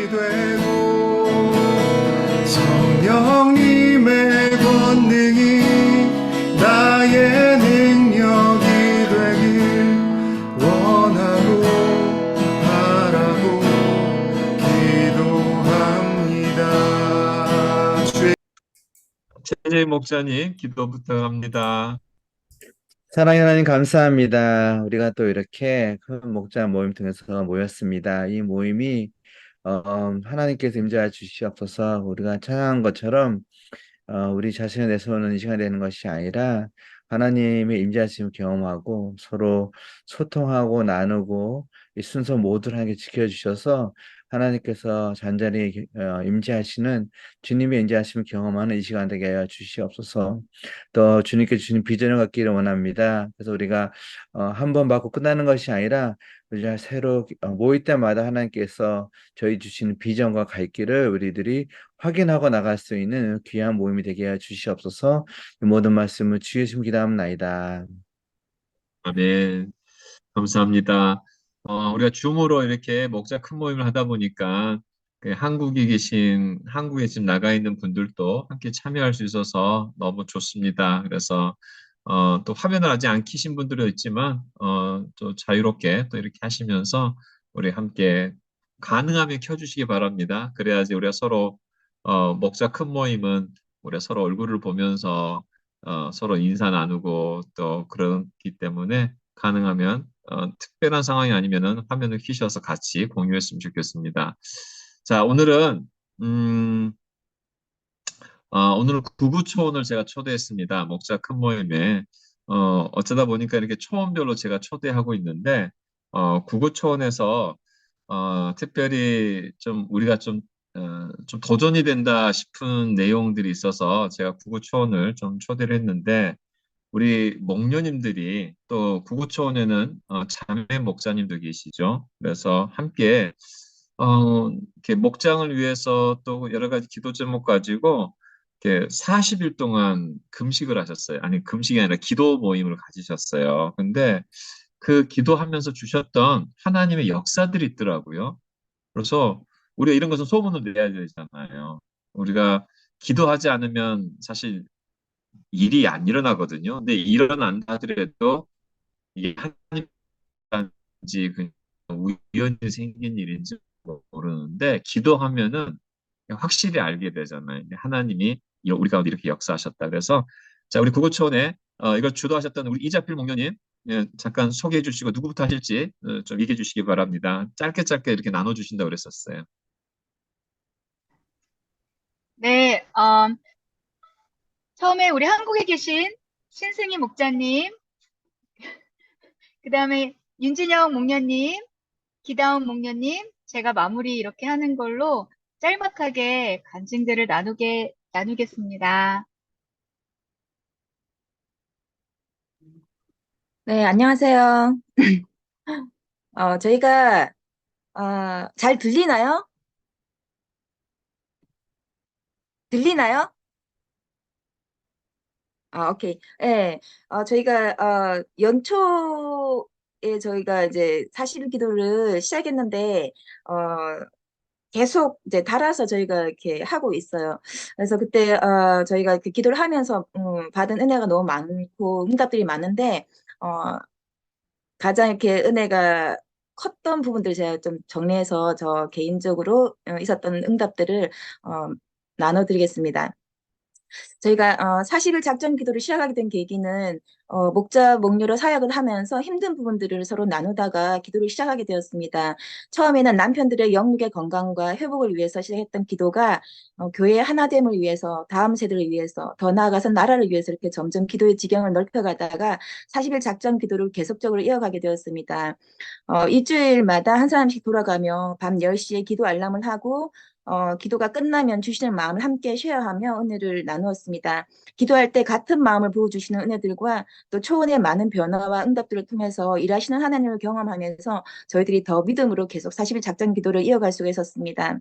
되고 성령님의 권능이 나의 능력이 되길 원하고 바라고 기도합니다. 최재 목사님 기도 부탁합니다. 사랑의 하나님 감사합니다. 우리가 또 이렇게 큰 목자 모임 통해서 모였습니다. 이 모임이 하나님께서 임재하여 주시옵소서. 우리가 찬양한 것처럼 우리 자신을 내세우는 이 시간이 되는 것이 아니라 하나님의 임재하심을 경험하고 서로 소통하고 나누고 이 순서 모두를 하나님께 지켜주셔서 하나님께서 잔잔히 임재하시는 주님의 임재하심을 경험하는 이 시간 되게 하여 주시옵소서. 또 주님께 주신 비전을 갖기를 원합니다. 그래서 우리가 한 번 받고 끝나는 것이 아니라 우리가 새로 모일 때마다 하나님께서 저희 주시는 비전과 갈 길을 우리들이 확인하고 나갈 수 있는 귀한 모임이 되게 하여 주시옵소서. 이 모든 말씀을 주의 이름 기도합나이다. 아멘. 감사합니다. 우리가 줌으로 이렇게 목자 큰 모임을 하다 보니까 한국에 지금 나가 있는 분들도 함께 참여할 수 있어서 너무 좋습니다. 그래서 또 화면을 아직 안 켜신 분들도 있지만 또 자유롭게 또 이렇게 하시면서 우리 함께 가능하면 켜주시기 바랍니다. 그래야지 우리가 서로 목자 큰 모임은 우리가 서로 얼굴을 보면서 서로 인사 나누고 또 그렇기 때문에 가능하면 특별한 상황이 아니면은 화면을 켜셔서 같이 공유했으면 좋겠습니다. 자, 음, 오늘은 구구초원을 제가 초대했습니다. 목자 큰 모임에. 어쩌다 보니까 이렇게 초원별로 제가 초대하고 있는데, 구구초원에서, 특별히 좀 우리가 좀 도전이 된다 싶은 내용들이 있어서 제가 구구초원을 좀 초대를 했는데, 우리 목녀님들이 또 구구초원에는 자매 목사님도 계시죠. 그래서 함께 이렇게 목장을 위해서 또 여러 가지 기도 제목 가지고 이렇게 40일 동안 금식을 하셨어요. 아니, 금식이 아니라 기도 모임을 가지셨어요. 근데 그 기도하면서 주셨던 하나님의 역사들이 있더라고요. 그래서 우리가 이런 것은 소문을 내야 되잖아요. 우리가 기도하지 않으면 사실 일이 안 일어나거든요. 근데 일어난다 하더라도 이게 하나님인지 그냥 우연히 생긴 일인지 모르는데 기도하면은 확실히 알게 되잖아요. 하나님이 우리 가운데 이렇게 역사하셨다. 그래서 자, 우리 구구촌에 이걸 주도하셨던 우리 이자필 목녀님 잠깐 소개해 주시고 누구부터 하실지 좀 얘기해 주시기 바랍니다. 짧게 짧게 이렇게 나눠 주신다고 그랬었어요. 네, 처음에 우리 한국에 계신 신승희 목자님, 그 다음에 윤진영 목녀님, 기다운 목녀님, 제가 마무리 이렇게 하는 걸로 짤막하게 간증들을 나누겠습니다. 네, 안녕하세요. 저희가, 잘 들리나요? 들리나요? 오케이. 네, 저희가, 연초에 저희가 이제 40일 기도를 시작했는데, 계속 이제 달아서 저희가 이렇게 하고 있어요. 그래서 그때, 저희가 그 기도를 하면서, 받은 은혜가 너무 많고, 응답들이 많은데, 어, 가장 이렇게 은혜가 컸던 부분들 제가 좀 정리해서 저 개인적으로 있었던 응답들을 어, 나눠드리겠습니다. 저희가 40일 작전 기도를 시작하게 된 계기는 목자 목료로 사역을 하면서 힘든 부분들을 서로 나누다가 기도를 시작하게 되었습니다. 처음에는 남편들의 영육의 건강과 회복을 위해서 시작했던 기도가 교회의 하나됨을 위해서, 다음 세대를 위해서, 더 나아가서 나라를 위해서 이렇게 점점 기도의 지경을 넓혀가다가 40일 작전 기도를 계속적으로 이어가게 되었습니다. 일주일마다 한 사람씩 돌아가며 밤 10시에 기도 알람을 하고 기도가 끝나면 주시는 마음을 함께 쉐어하며 은혜를 나누었습니다. 기도할 때 같은 마음을 부어주시는 은혜들과 또 초원의 많은 변화와 응답들을 통해서 일하시는 하나님을 경험하면서 저희들이 더 믿음으로 계속 40일 작전 기도를 이어갈 수가 있었습니다.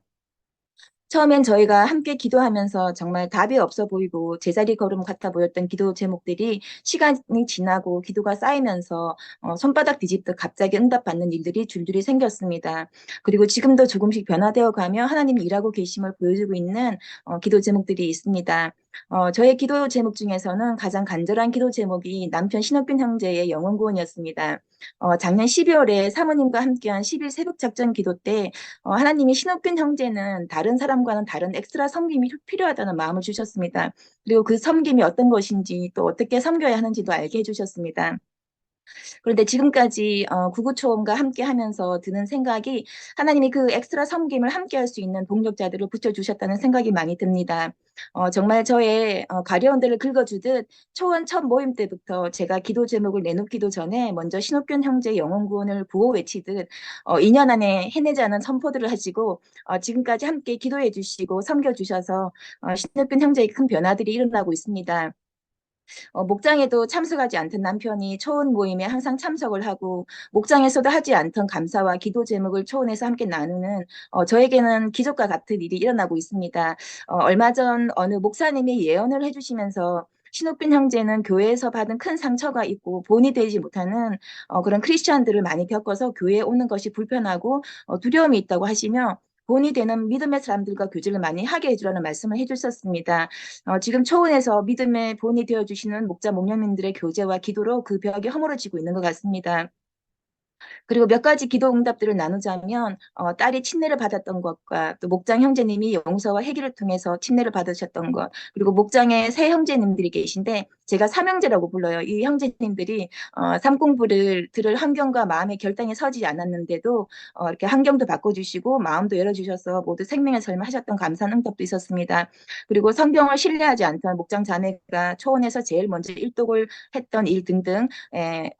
처음엔 저희가 함께 기도하면서 정말 답이 없어 보이고 제자리 걸음 같아 보였던 기도 제목들이 시간이 지나고 기도가 쌓이면서 손바닥 뒤집듯 갑자기 응답받는 일들이 줄줄이 생겼습니다. 그리고 지금도 조금씩 변화되어 가며 하나님이 일하고 계심을 보여주고 있는 기도 제목들이 있습니다. 저의 기도 제목 중에서는 가장 간절한 기도 제목이 남편 신옥균 형제의 영혼 구원이었습니다. 작년 12월에 사모님과 함께한 10일 새벽 작전 기도 때 하나님이 신옥균 형제는 다른 사람과는 다른 엑스트라 섬김이 필요하다는 마음을 주셨습니다. 그리고 그 섬김이 어떤 것인지 또 어떻게 섬겨야 하는지도 알게 해주셨습니다. 그런데 지금까지 구구초원과 함께 하면서 드는 생각이 하나님이 그 엑스트라 섬김을 함께 할 수 있는 동력자들을 붙여주셨다는 생각이 많이 듭니다. 정말 저의 가려운 데를 긁어주듯 초원 첫 모임 때부터 제가 기도 제목을 내놓기도 전에 먼저 신옥균 형제 영혼 구원을 구호 외치듯 2년 안에 해내자는 선포들을 하시고 지금까지 함께 기도해 주시고 섬겨 주셔서 신옥균 형제의 큰 변화들이 일어나고 있습니다. 목장에도 참석하지 않던 남편이 초원 모임에 항상 참석을 하고 목장에서도 하지 않던 감사와 기도 제목을 초원에서 함께 나누는 저에게는 기적과 같은 일이 일어나고 있습니다. 얼마 전 어느 목사님이 예언을 해주시면서 신옥빈 형제는 교회에서 받은 큰 상처가 있고 본이 되지 못하는 그런 크리스천들을 많이 겪어서 교회에 오는 것이 불편하고 두려움이 있다고 하시며 본이 되는 믿음의 사람들과 교제를 많이 하게 해주라는 말씀을 해주셨습니다. 지금 초원에서 믿음의 본이 되어주시는 목자 목녀님들의 교제와 기도로 그 벽이 허물어지고 있는 것 같습니다. 그리고 몇 가지 기도 응답들을 나누자면 딸이 침례를 받았던 것과 또 목장 형제님이 용서와 회개를 통해서 침례를 받으셨던 것, 그리고 목장에 세 형제님들이 계신데 제가 삼형제라고 불러요. 이 형제님들이 삶 공부를 들을 환경과 마음의 결단이 서지 않았는데도 이렇게 환경도 바꿔주시고 마음도 열어주셔서 모두 생명의 삶을 하셨던 감사한 응답도 있었습니다. 그리고 성경을 신뢰하지 않던 목장 자매가 초원에서 제일 먼저 일독을 했던 일 등등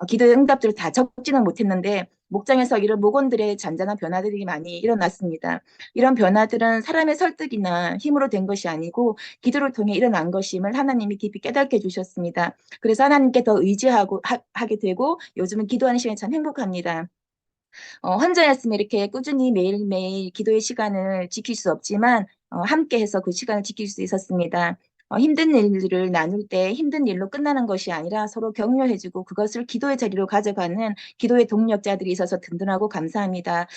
기도의 응답들을 다 적지는 못했는데 목장에서 이런 목원들의 잔잔한 변화들이 많이 일어났습니다. 이런 변화들은 사람의 설득이나 힘으로 된 것이 아니고 기도를 통해 일어난 것임을 하나님이 깊이 깨닫게 해주셨습니다. 그래서 하나님께 더 의지하고 하게 되고 요즘은 기도하는 시간이 참 행복합니다. 혼자였으면 이렇게 꾸준히 매일매일 기도의 시간을 지킬 수 없지만 함께 해서 그 시간을 지킬 수 있었습니다. 힘든 일들을 나눌 때 힘든 일로 끝나는 것이 아니라 서로 격려해주고 그것을 기도의 자리로 가져가는 기도의 동력자들이 있어서 든든하고 감사합니다.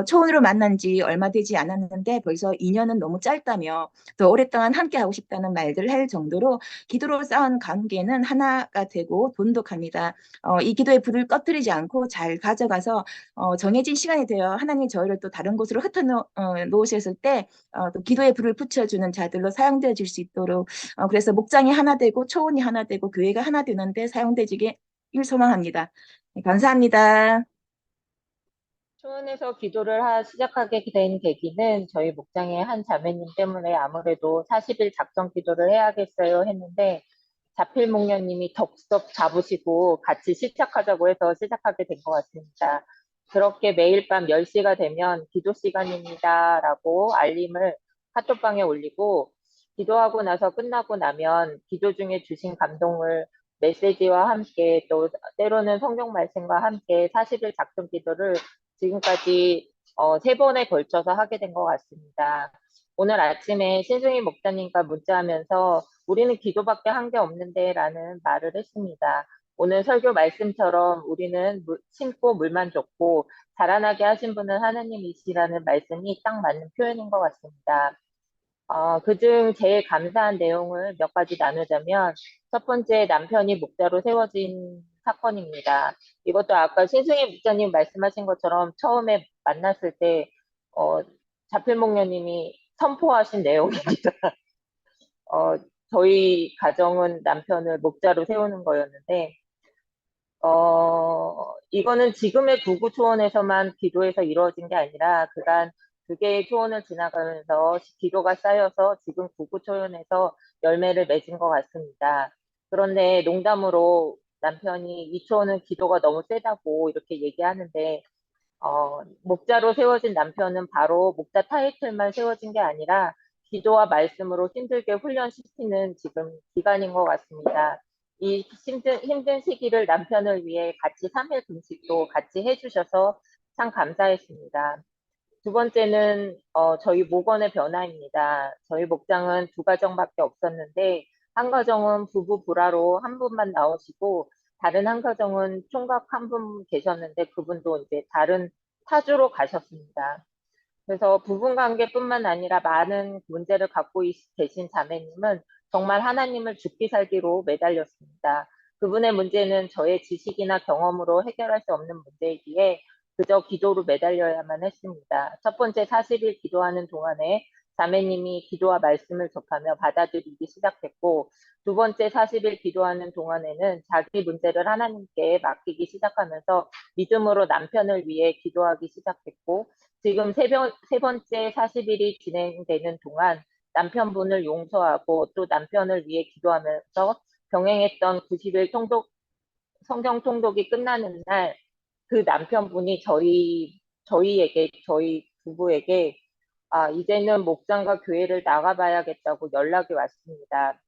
초원으로 만난 지 얼마 되지 않았는데 벌써 2년은 너무 짧다며 더 오랫동안 함께하고 싶다는 말들을 할 정도로 기도로 쌓은 관계는 하나가 되고 돈독합니다. 이 기도의 불을 꺼뜨리지 않고 잘 가져가서 정해진 시간이 되어 하나님이 저희를 또 다른 곳으로 놓으셨을 때 또 기도의 불을 붙여주는 자들로 사용되어 질 수 있도록 그래서 목장이 하나 되고 초원이 하나 되고 교회가 하나 되는데 사용되지길 소망합니다. 네, 감사합니다. 초원에서 기도를 시작하게 된 계기는 저희 목장의 한 자매님 때문에 아무래도 40일 작정 기도를 해야겠어요 했는데 자필 목녀님이 덥석 잡으시고 같이 시작하자고 해서 시작하게 된 것 같습니다. 그렇게 매일 밤 10시가 되면 기도 시간입니다라고 알림을 카톡방에 올리고 기도하고 나서 끝나고 나면 기도 중에 주신 감동을 메시지와 함께 또 때로는 성경 말씀과 함께 40일 작정 기도를 지금까지 3번에 걸쳐서 하게 된 것 같습니다. 오늘 아침에 신승희 목사님과 문자하면서 우리는 기도밖에 한 게 없는데 라는 말을 했습니다. 오늘 설교 말씀처럼 우리는 심고 물만 줬고 자라나게 하신 분은 하나님이시라는 말씀이 딱 맞는 표현인 것 같습니다. 그중 제일 감사한 내용을 몇 가지 나누자면 첫 번째 남편이 목자로 세워진 사건입니다. 이것도 아까 신승희 목자님 말씀하신 것처럼 처음에 만났을 때 어, 자필목녀님이 선포하신 내용입니다. 어, 저희 가정은 남편을 목자로 세우는 거였는데 이거는 지금의 구구 초원에서만 기도해서 이루어진 게 아니라 그간 두 개의 초원을 지나가면서 기도가 쌓여서 지금 구구 초원에서 열매를 맺은 것 같습니다. 그런데 농담으로 남편이 이 초원은 기도가 너무 세다고 이렇게 얘기하는데 목자로 세워진 남편은 바로 목자 타이틀만 세워진 게 아니라 기도와 말씀으로 힘들게 훈련시키는 지금 기간인 것 같습니다. 이 힘든 시기를 남편을 위해 같이 3일 금식도 같이 해주셔서 참 감사했습니다. 두 번째는 저희 목원의 변화입니다. 저희 목장은 두 가정밖에 없었는데 한 가정은 부부 불화로 한 분만 나오시고 다른 한 가정은 총각 한 분 계셨는데 그분도 이제 다른 타주로 가셨습니다. 그래서 부부관계뿐만 아니라 많은 문제를 갖고 계신 자매님은 정말 하나님을 죽기 살기로 매달렸습니다. 그분의 문제는 저의 지식이나 경험으로 해결할 수 없는 문제이기에 그저 기도로 매달려야만 했습니다. 첫 번째 40일 기도하는 동안에 자매님이 기도와 말씀을 접하며 받아들이기 시작했고, 두 번째 40일 기도하는 동안에는 자기 문제를 하나님께 맡기기 시작하면서 믿음으로 남편을 위해 기도하기 시작했고, 지금 세 번째 40일이 진행되는 동안 남편분을 용서하고 또 남편을 위해 기도하면서 병행했던 90일 성경 통독이 끝나는 날 그 남편분이 저희 부부에게 이제는 목장과 교회를 나가봐야겠다고 연락이 왔습니다.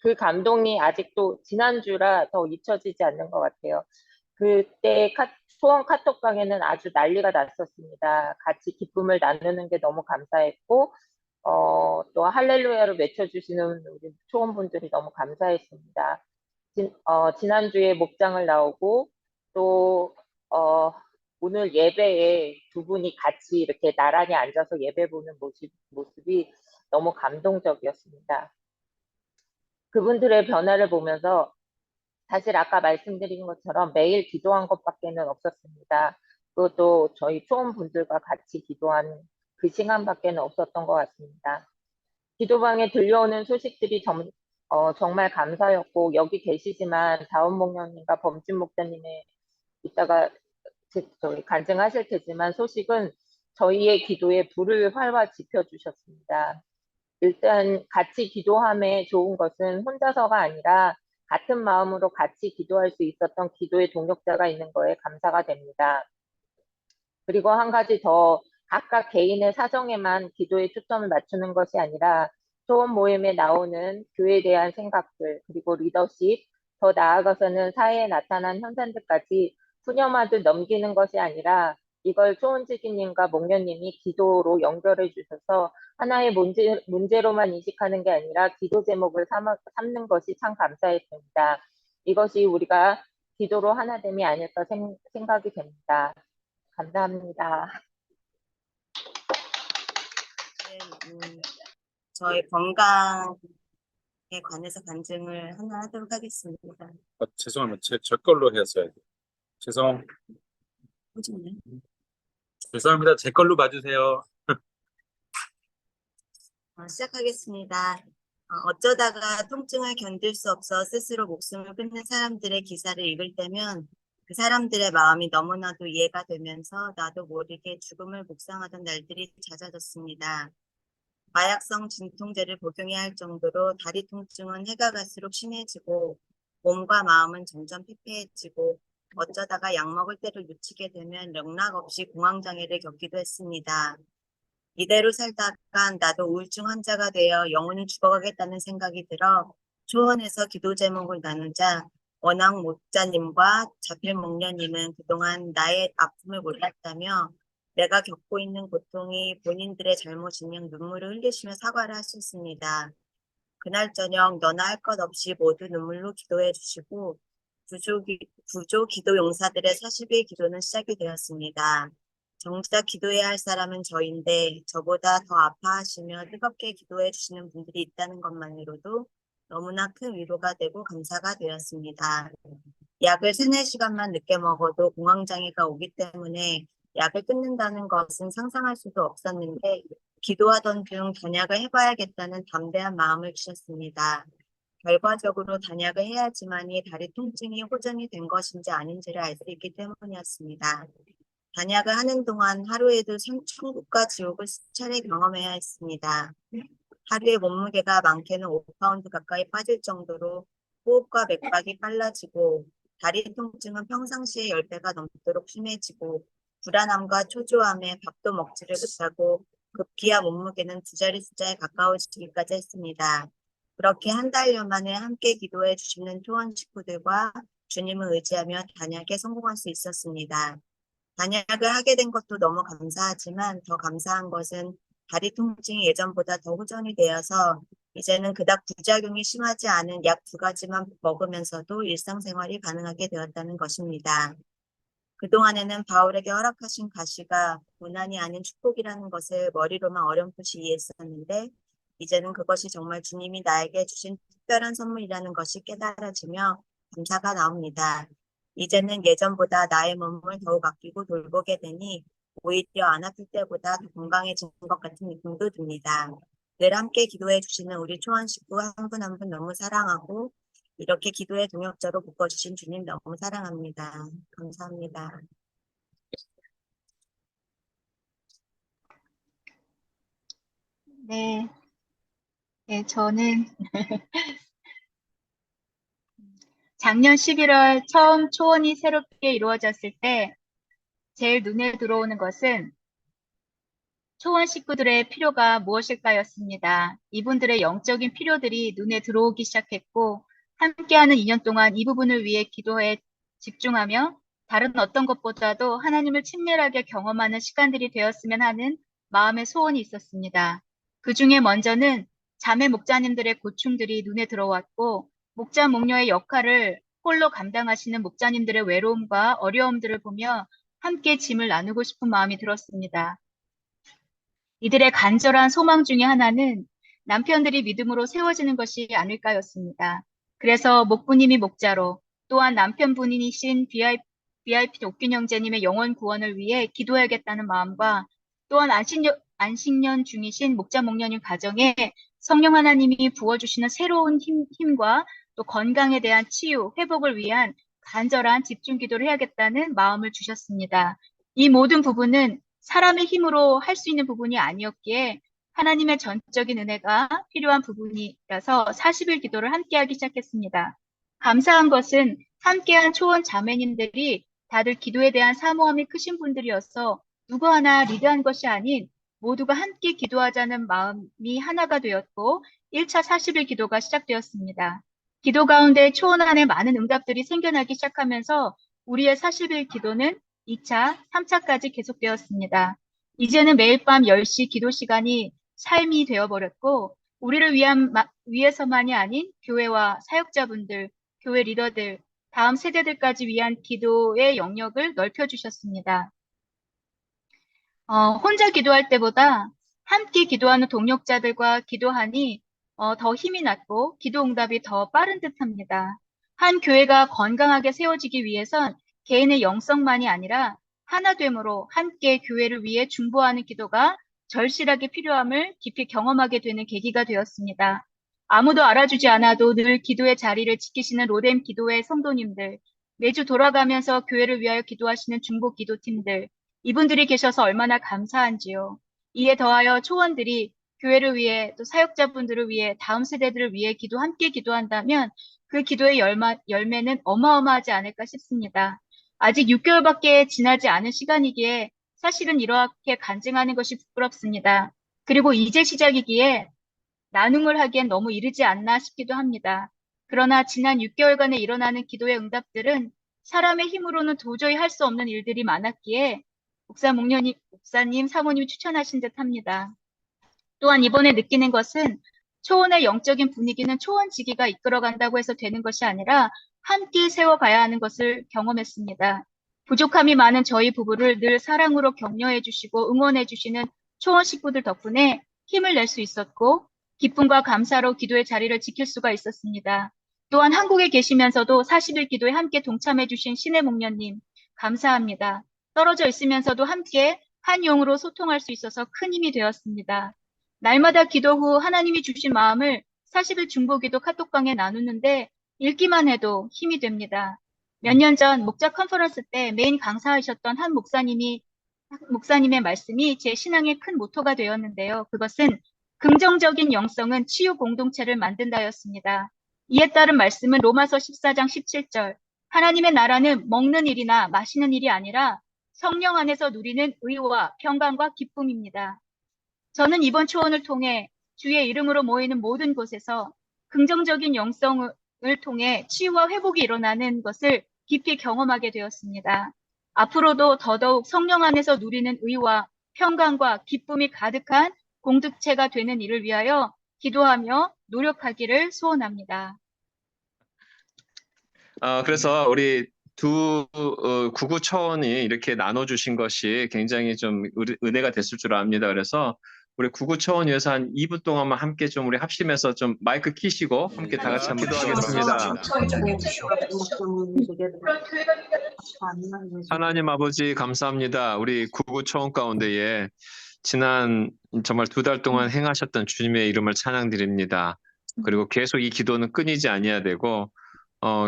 그 감동이 아직도 지난주라 더 잊혀지지 않는 것 같아요. 그때 소원 카톡방에는 아주 난리가 났었습니다. 같이 기쁨을 나누는 게 너무 감사했고, 또 할렐루야를 외쳐주시는 우리 초원분들이 너무 감사했습니다. 지난주에 목장을 나오고, 또, 오늘 예배에 두 분이 같이 이렇게 나란히 앉아서 예배 보는 모습이 너무 감동적이었습니다. 그분들의 변화를 보면서 사실 아까 말씀드린 것처럼 매일 기도한 것밖에는 없었습니다. 그것도 저희 초원분들과 같이 기도한 그 시간밖에는 없었던 것 같습니다. 기도방에 들려오는 소식들이 정말 감사였고 여기 계시지만 다운 목사님과 범진 목사님의 이따가 저희 간증하실 테지만 소식은 저희의 기도에 불을 활활 지펴주셨습니다. 일단 같이 기도함에 좋은 것은 혼자서가 아니라 같은 마음으로 같이 기도할 수 있었던 기도의 동역자가 있는 거에 감사가 됩니다. 그리고 한 가지 더 각각 개인의 사정에만 기도에 초점을 맞추는 것이 아니라 소원 모임에 나오는 교회에 대한 생각들 그리고 리더십 더 나아가서는 사회에 나타난 현상들까지 푸념하듯 넘기는 것이 아니라 이걸 초원지기님과 목련님이 기도로 연결해 주셔서 하나의 문제로만 인식하는 게 아니라 기도 제목을 삼는 것이 참 감사했습니다. 이것이 우리가 기도로 하나됨이 아닐까 생각이 됩니다. 감사합니다. 저희 건강에 관해서 간증을 하나 하도록 하겠습니다. 죄송합니다. 제 걸로 해서요. 죄송합니다. 제 걸로 봐주세요. 시작하겠습니다. 어쩌다가 통증을 견딜 수 없어 스스로 목숨을 끊는 사람들의 기사를 읽을 때면 그 사람들의 마음이 너무나도 이해가 되면서 나도 모르게 죽음을 묵상하던 날들이 잦아졌습니다. 마약성 진통제를 복용해야 할 정도로 다리 통증은 해가 갈수록 심해지고 몸과 마음은 점점 피폐해지고 어쩌다가 약 먹을 때를 놓치게 되면 영락없이 공황장애를 겪기도 했습니다. 이대로 살다간 나도 우울증 환자가 되어 영원히 죽어가겠다는 생각이 들어 초원에서 기도 제목을 나누자 원앙 목자님과 자필 목련님은 그동안 나의 아픔을 몰랐다며 내가 겪고 있는 고통이 본인들의 잘못이면 눈물을 흘리시며 사과를 하셨습니다. 그날 저녁 너나 할 것 없이 모두 눈물로 기도해 주시고 구조 기도 용사들의 40일 기도는 시작이 되었습니다. 정작 기도해야 할 사람은 저인데 저보다 더 아파하시며 뜨겁게 기도해 주시는 분들이 있다는 것만으로도 너무나 큰 위로가 되고 감사가 되었습니다. 약을 3-4시간만 늦게 먹어도 공황장애가 오기 때문에 약을 끊는다는 것은 상상할 수도 없었는데 기도하던 중 단약을 해봐야겠다는 담대한 마음을 주셨습니다. 결과적으로 단약을 해야지만이 다리 통증이 호전이 된 것인지 아닌지를 알 수 있기 때문이었습니다. 단약을 하는 동안 하루에도 천국과 지옥을 수차례 경험해야 했습니다. 하루에 몸무게가 많게는 5파운드 가까이 빠질 정도로 호흡과 맥박이 빨라지고 다리 통증은 평상시에 10배가 넘도록 심해지고 불안함과 초조함에 밥도 먹지를 못하고 급기야 몸무게는 2자리 숫자에 가까워지기까지 했습니다. 그렇게 한 달여 만에 함께 기도해 주시는 초원 식구들과 주님을 의지하며 단약에 성공할 수 있었습니다. 단약을 하게 된 것도 너무 감사하지만 더 감사한 것은 다리 통증이 예전보다 더 호전이 되어서 이제는 그닥 부작용이 심하지 않은 약 2가지만 먹으면서도 일상생활이 가능하게 되었다는 것입니다. 그동안에는 바울에게 허락하신 가시가 고난이 아닌 축복이라는 것을 머리로만 어렴풋이 이해했었는데 이제는 그것이 정말 주님이 나에게 주신 특별한 선물이라는 것이 깨달아지며 감사가 나옵니다. 이제는 예전보다 나의 몸을 더욱 아끼고 돌보게 되니 오히려 안 아플 때보다 더 건강해진 것 같은 느낌도 듭니다. 늘 함께 기도해 주시는 우리 초원 식구 한 분 한 분 너무 사랑하고 이렇게 기도의 동역자로 묶어주신 주님 너무 사랑합니다. 감사합니다. 네, 네, 저는 작년 11월 처음 초원이 새롭게 이루어졌을 때 제일 눈에 들어오는 것은 초원 식구들의 필요가 무엇일까였습니다. 이분들의 영적인 필요들이 눈에 들어오기 시작했고 함께하는 2년 동안 이 부분을 위해 기도에 집중하며 다른 어떤 것보다도 하나님을 친밀하게 경험하는 시간들이 되었으면 하는 마음의 소원이 있었습니다. 그 중에 먼저는 자매 목자님들의 고충들이 눈에 들어왔고 목자 목녀의 역할을 홀로 감당하시는 목자님들의 외로움과 어려움들을 보며 함께 짐을 나누고 싶은 마음이 들었습니다. 이들의 간절한 소망 중에 하나는 남편들이 믿음으로 세워지는 것이 아닐까였습니다. 그래서 목부님이 목자로 또한 남편분이신 VIP 옥균 형제님의 영혼 구원을 위해 기도해야겠다는 마음과 또한 안식년 중이신 목자 목녀님 가정에 성령 하나님이 부어주시는 새로운 힘과 또 건강에 대한 치유, 회복을 위한 간절한 집중 기도를 해야겠다는 마음을 주셨습니다. 이 모든 부분은 사람의 힘으로 할 수 있는 부분이 아니었기에 하나님의 전적인 은혜가 필요한 부분이라서 40일 기도를 함께하기 시작했습니다. 감사한 것은 함께한 초원 자매님들이 다들 기도에 대한 사모함이 크신 분들이어서 누구 하나 리드한 것이 아닌 모두가 함께 기도하자는 마음이 하나가 되었고 1차 40일 기도가 시작되었습니다. 기도 가운데 초원 안에 많은 응답들이 생겨나기 시작하면서 우리의 40일 기도는 2차, 3차까지 계속되었습니다. 이제는 매일 밤 10시 기도 시간이 삶이 되어버렸고 우리를 위해서만이 아닌 교회와 사역자분들, 교회 리더들, 다음 세대들까지 위한 기도의 영역을 넓혀주셨습니다. 혼자 기도할 때보다 함께 기도하는 동역자들과 기도하니 더 힘이 났고 기도 응답이 더 빠른 듯합니다. 한 교회가 건강하게 세워지기 위해선 개인의 영성만이 아니라 하나됨으로 함께 교회를 위해 중보하는 기도가 절실하게 필요함을 깊이 경험하게 되는 계기가 되었습니다. 아무도 알아주지 않아도 늘 기도의 자리를 지키시는 로뎀 기도회 성도님들, 매주 돌아가면서 교회를 위하여 기도하시는 중보 기도팀들, 이분들이 계셔서 얼마나 감사한지요. 이에 더하여 초원들이 교회를 위해 또 사역자분들을 위해 다음 세대들을 위해 함께 기도한다면 그 기도의 열매는 어마어마하지 않을까 싶습니다. 아직 6개월밖에 지나지 않은 시간이기에 사실은 이렇게 간증하는 것이 부끄럽습니다. 그리고 이제 시작이기에 나눔을 하기엔 너무 이르지 않나 싶기도 합니다. 그러나 지난 6개월간에 일어나는 기도의 응답들은 사람의 힘으로는 도저히 할 수 없는 일들이 많았기에 목사님, 사모님이 추천하신 듯 합니다. 또한 이번에 느끼는 것은 초원의 영적인 분위기는 초원지기가 이끌어간다고 해서 되는 것이 아니라 함께 세워가야 하는 것을 경험했습니다. 부족함이 많은 저희 부부를 늘 사랑으로 격려해 주시고 응원해 주시는 초원 식구들 덕분에 힘을 낼 수 있었고 기쁨과 감사로 기도의 자리를 지킬 수가 있었습니다. 또한 한국에 계시면서도 40일 기도에 함께 동참해 주신 신혜 목녀님 감사합니다. 떨어져 있으면서도 함께 한 영으로 소통할 수 있어서 큰 힘이 되었습니다. 날마다 기도 후 하나님이 주신 마음을 40일 중보기도 카톡방에 나누는데 읽기만 해도 힘이 됩니다. 몇 년 전 목자 컨퍼런스 때 메인 강사하셨던 한 목사님의 말씀이 제 신앙의 큰 모토가 되었는데요. 그것은 긍정적인 영성은 치유 공동체를 만든다였습니다. 이에 따른 말씀은 로마서 14장 17절 하나님의 나라는 먹는 일이나 마시는 일이 아니라 성령 안에서 누리는 의와 평강과 기쁨입니다. 저는 이번 초원을 통해 주의 이름으로 모이는 모든 곳에서 긍정적인 영성을 통해 치유와 회복이 일어나는 것을 깊이 경험하게 되었습니다. 앞으로도 더더욱 성령 안에서 누리는 의와 평강과 기쁨이 가득한 공동체가 되는 일을 위하여 기도하며 노력하기를 소원합니다. 그래서 우리 두 구구 초원이 이렇게 나눠주신 것이 굉장히 좀 은혜가 됐을 줄 압니다. 그래서 우리 구구 초원 위해서 한 2분 동안만 함께 좀 우리 합심해서 좀 마이크 키시고 함께 다 같이 한번 기도하겠습니다. 하나님 아버지 감사합니다. 우리 구구 초원 가운데에 지난 정말 2달 동안 행하셨던 주님의 이름을 찬양드립니다. 그리고 계속 이 기도는 끊이지 아니해야 되고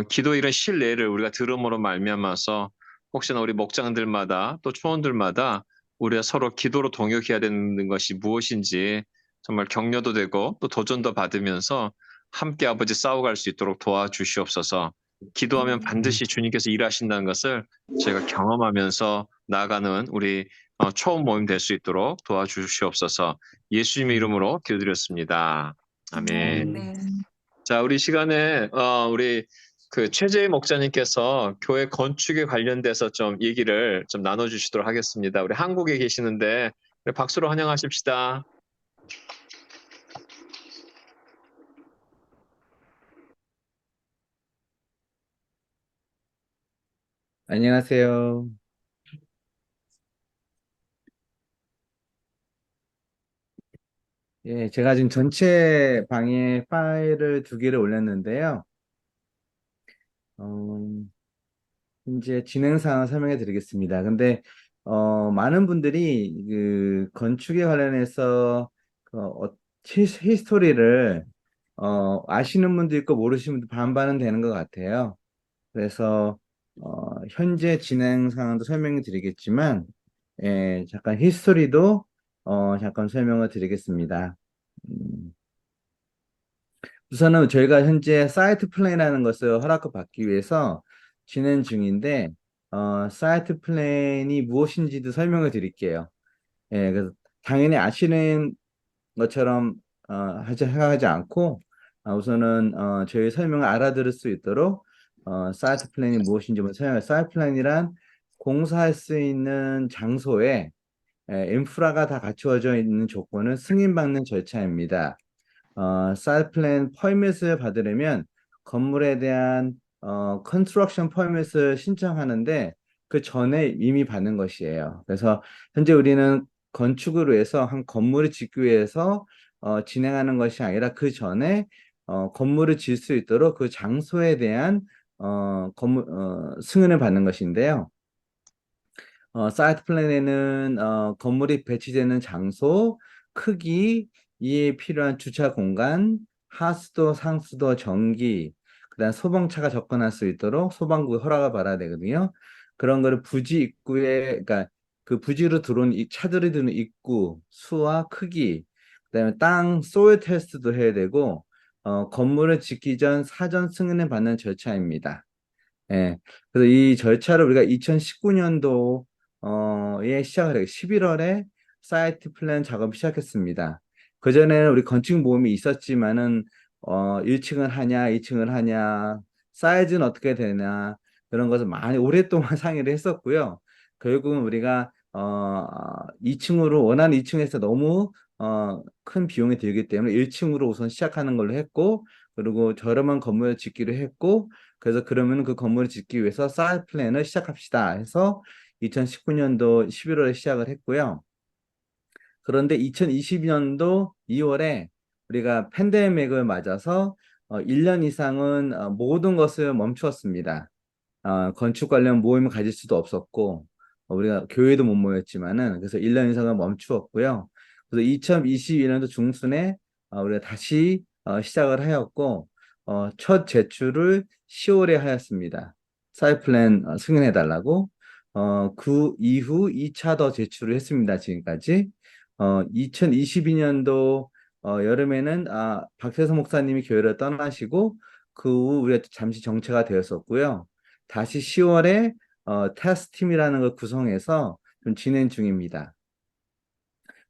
기도 이런 신뢰를 우리가 들음으로 말미암아서 혹시나 우리 목장들마다 또 초원들마다 우리가 서로 기도로 동역해야 되는 것이 무엇인지 정말 격려도 되고 또 도전도 받으면서 함께 아버지 싸워갈 수 있도록 도와주시옵소서. 기도하면 반드시 주님께서 일하신다는 것을 저희가 경험하면서 나아가는 우리 초원 모임 될 수 있도록 도와주시옵소서. 예수님의 이름으로 기도드렸습니다. 아멘. 자, 우리 시간에 우리 그 최재희 목자님께서 교회 건축에 관련돼서 좀 얘기를 좀 나눠주시도록 하겠습니다. 우리 한국에 계시는데 우리 박수로 환영하십시다. 안녕하세요. 예, 제가 지금 전체 방에 파일을 2개를 올렸는데요. 이제 진행 사항을 설명해 드리겠습니다. 근데 많은 분들이 그 건축에 관련해서 히스토리를 아시는 분도 있고 모르시는 분도 반반은 되는 것 같아요. 그래서 현재 진행 상황도 설명해 드리겠지만, 예, 잠깐 히스토리도 잠깐 설명을 드리겠습니다. 우선은 저희가 현재 사이트 플랜이라는 것을 허락을 받기 위해서 진행 중인데, 사이트 플랜이 무엇인지도 설명을 드릴게요. 예, 그래서 당연히 아시는 것처럼 생각하지 않고, 우선은 저희 설명을 알아들을 수 있도록 사이트 플랜이 무엇인지 먼저 설명해요. 사이트 플랜이란 공사할 수 있는 장소에 인프라가 다 갖추어져 있는 조건을 승인받는 절차입니다. 사이트 플랜 퍼밋을 받으려면 건물에 대한 컨스트럭션 퍼밋을 신청하는데 그 전에 이미 받는 것이에요. 그래서 현재 우리는 건축을 위해서 한 건물을 짓기 위해서 진행하는 것이 아니라 그 전에 건물을 지을 수 있도록 그 장소에 대한 승인을 받는 것인데요. 사이트 플랜에는 건물이 배치되는 장소, 크기, 이에 필요한 주차 공간, 하수도, 상수도, 전기, 그다음 소방차가 접근할 수 있도록 소방국 허락을 받아야 되거든요. 그런 거를 부지 입구에, 그러니까 그 부지로 들어온 이 차들이 드는 입구, 수와 크기, 그다음에 땅 소일 테스트도 해야 되고, 건물을 짓기 전 사전 승인을 받는 절차입니다. 예. 그래서 이 절차를 우리가 2019년도 에 시작을 해요. 11월에 사이트 플랜 작업을 시작했습니다. 그전에는 우리 건축 모험이 있었지만은 1층을 하냐, 2층을 하냐, 사이즈는 어떻게 되냐 그런 것을 많이 오랫동안 상의를 했었고요. 결국은 우리가 2층으로 원하는 2층에서 너무 큰 비용이 들기 때문에 1층으로 우선 시작하는 걸로 했고, 그리고 저렴한 건물을 짓기로 했고, 그래서 그러면 그 건물을 짓기 위해서 사이트 플랜을 시작합시다 해서 2019년도 11월에 시작을 했고요. 그런데 2020년도 2월에 우리가 팬데믹을 맞아서 1년 이상은 모든 것을 멈추었습니다. 건축 관련 모임을 가질 수도 없었고, 우리가 교회도 못 모였지만은, 그래서 1년 이상은 멈추었고요. 그래서 2021년도 중순에 우리가 다시 시작을 하였고, 첫 제출을 10월에 하였습니다. 사이트 플랜 승인해 달라고. 그 이후 2차 더 제출을 했습니다. 지금까지. 2022년도 여름에는 박태서 목사님이 교회를 떠나시고 그 후 우리가 잠시 정체가 되었었고요. 다시 10월에 테스트 팀이라는 걸 구성해서 좀 진행 중입니다.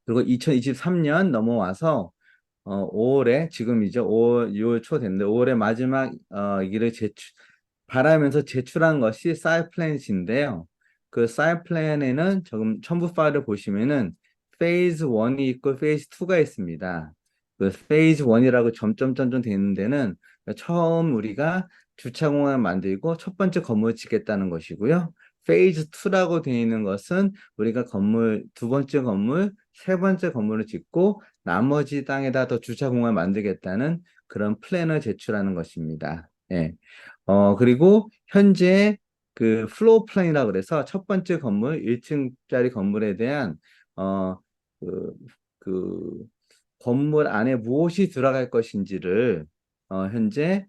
그리고 2023년 넘어와서 5월에 지금이죠. 5월, 6월 초 됐는데 5월에 마지막 이기를 바라면서 제출한 것이 사이트 플랜인데요. 그 사이트 플랜에는 지금 첨부 파일을 보시면은 페이즈 1이 있고 페이즈 2가 있습니다. 그 페이즈 1이라고 점점점점 돼 있는 데는 처음 우리가 주차공간을 만들고 첫 번째 건물을 짓겠다는 것이고요. 페이즈 2라고 되어 있는 것은 우리가 건물, 두 번째 건물, 세 번째 건물을 짓고 나머지 땅에다 더 주차공간을 만들겠다는 그런 플랜을 제출하는 것입니다. 예. 그리고 현재 그 플로어 플랜이라고 그래서 첫 번째 건물, 1층짜리 건물에 대한 어, 그, 그 건물 안에 무엇이 들어갈 것인지를 현재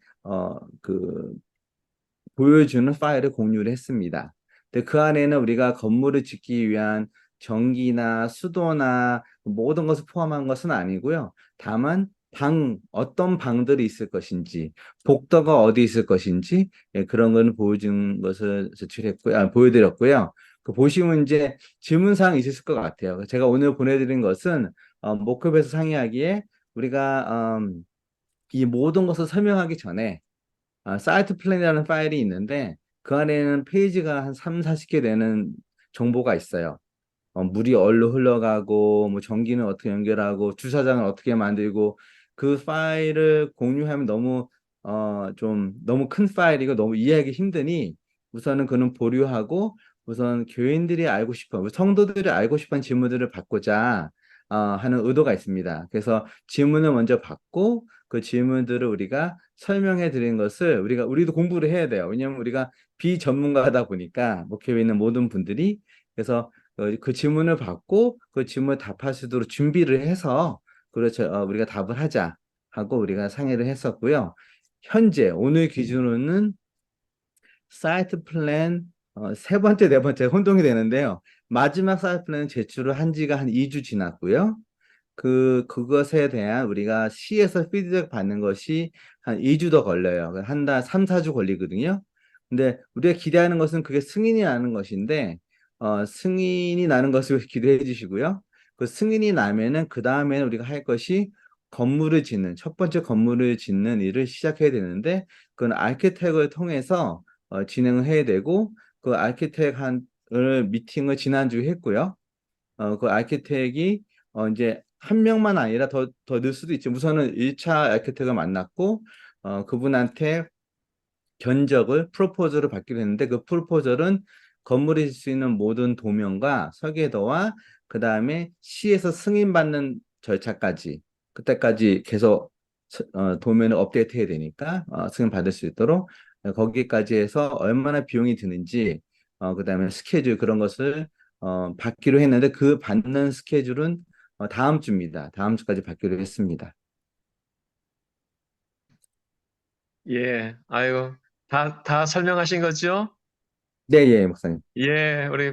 보여주는 파일을 공유를 했습니다. 근데 그 안에는 우리가 건물을 짓기 위한 전기나 수도나 모든 것을 포함한 것은 아니고요. 다만 어떤 방들이 있을 것인지, 복도가 어디 있을 것인지, 예, 그런 걸 보여준 것을 제출했고요. 보여드렸고요. 그 보시면 이제 질문사항이 있을 것 같아요. 제가 오늘 보내드린 것은 모크업에서 상의하기에 우리가 이 모든 것을 설명하기 전에 사이트 플랜이라는 파일이 있는데 그 안에는 페이지가 한 3, 40개 되는 정보가 있어요. 물이 어디로 흘러가고 뭐 전기는 어떻게 연결하고 주차장을 어떻게 만들고 그 파일을 공유하면 너무 좀 너무 큰 파일이고 너무 이해하기 힘드니 우선은 그는 보류하고 우선 교인들이 알고 싶어 성도들이 알고 싶은 질문들을 받고자 하는 의도가 있습니다. 그래서 질문을 먼저 받고 그 질문들을 우리가 설명해 드린 것을 우리도 공부를 해야 돼요. 왜냐하면 우리가 비전문가다 보니까 목회에 있는 모든 분들이 그래서 그 질문을 받고 그 질문을 답할 수 있도록 준비를 해서 그렇죠. 우리가 답을 하자 하고 우리가 상의를 했었고요. 현재 오늘 기준으로는 사이트 플랜 세 번째, 네 번째 혼동이 되는데요. 마지막 사이트 플랜 제출을 한 지가 한 2주 지났고요. 그것에 대한 우리가 시에서 피드백 받는 것이 한 2주 더 걸려요. 한 달 3, 4주 걸리거든요. 근데 우리가 기대하는 것은 그게 승인이 나는 것인데, 승인이 나는 것을 기대해 주시고요. 그 승인이 나면은 그 다음에는 우리가 할 것이 첫 번째 건물을 짓는 일을 시작해야 되는데, 그건 아키텍을 통해서 진행을 해야 되고, 그 아키텍을 미팅을 지난주에 했고요. 그 아키텍이 이제 한 명만 아니라 더 늘 수도 있죠. 우선은 1차 아키텍을 만났고, 그분한테 프로포절을 받기로 했는데, 그 프로포절은 건물에 질 수 있는 모든 도면과 설계도와 그 다음에 시에서 승인받는 절차까지, 그때까지 계속 도면을 업데이트 해야 되니까, 승인받을 수 있도록 거기까지 해서 얼마나 비용이 드는지, 그 다음에 스케줄 그런 것을 받기로 했는데 그 받는 스케줄은 다음 주입니다. 다음 주까지 받기로 했습니다. 예, 아유, 다 설명하신 거죠? 네, 예, 목사님. 예, 우리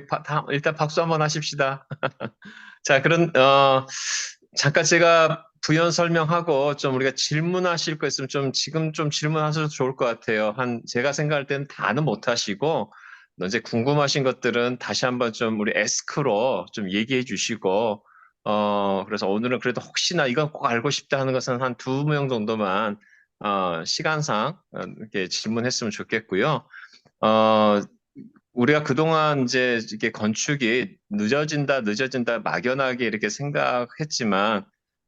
일단 박수 한번 하십시다. 자, 잠깐 제가 부연 설명하고 좀 우리가 질문하실 거 있으면 지금 좀 질문하셔도 좋을 것 같아요. 제가 생각할 때는 다는 못 하시고, 이제 궁금하신 것들은 다시 한번 좀 우리 에스크로 좀 얘기해 주시고, 그래서 오늘은 그래도 혹시나 이건 꼭 알고 싶다 하는 것은 한 2명 정도만, 시간상, 이렇게 질문했으면 좋겠고요. 우리가 그동안 이제 이게 건축이 늦어진다 막연하게 이렇게 생각했지만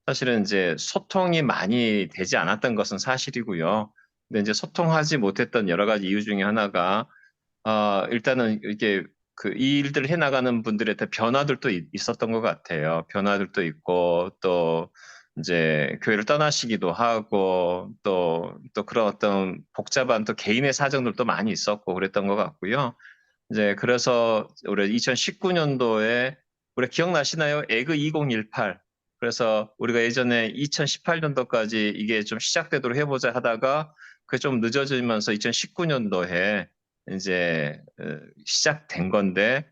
사실은 이제 소통이 많이 되지 않았던 것은 사실이고요. 근데 이제 소통하지 못했던 여러 가지 이유 중에 하나가 일단은 이게 이 일들을 해나가는 분들의 변화들도 있었던 것 같아요. 변화들도 있고 또 이제 교회를 떠나시기도 하고 또 그런 어떤 복잡한 또 개인의 사정들도 많이 있었고 그랬던 것 같고요. 이제 그래서 우리 2019년도에 우리 기억나시나요? 에그 2018. 그래서 우리가 예전에 2018년도까지 이게 좀 시작되도록 해보자 하다가 그게 좀 늦어지면서 2019년도에 이제 시작된 건데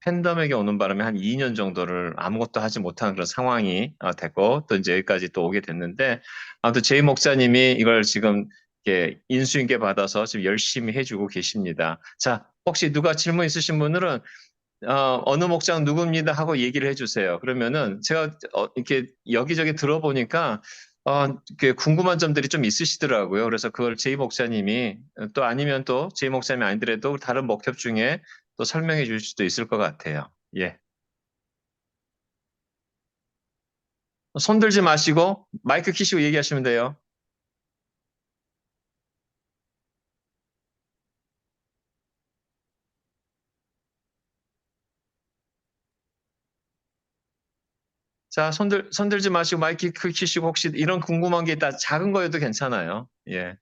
팬데믹이 오는 바람에 한 2년 정도를 아무것도 하지 못하는 그런 상황이 됐고 또 이제 여기까지 또 오게 됐는데 아무튼 제이 목사님이 이걸 지금 이렇게 인수인계 받아서 지금 열심히 해주고 계십니다. 자, 혹시 누가 질문 있으신 분들은 어느 목장 누구입니다 하고 얘기를 해주세요. 그러면은 제가 이렇게 여기저기 들어보니까 이렇게 궁금한 점들이 좀 있으시더라고요. 그래서 그걸 제이 목사님이 또 아니면 또 제이 목사님이 아니더라도 다른 목협 중에 또 설명해 줄 수도 있을 것 같아요. 예. 손 들지 마시고 마이크 키시고 얘기하시면 돼요. 자, 손 들지 마시고 마이크 키시고 혹시 이런 궁금한 게 있다. 작은 거여도 괜찮아요. 예.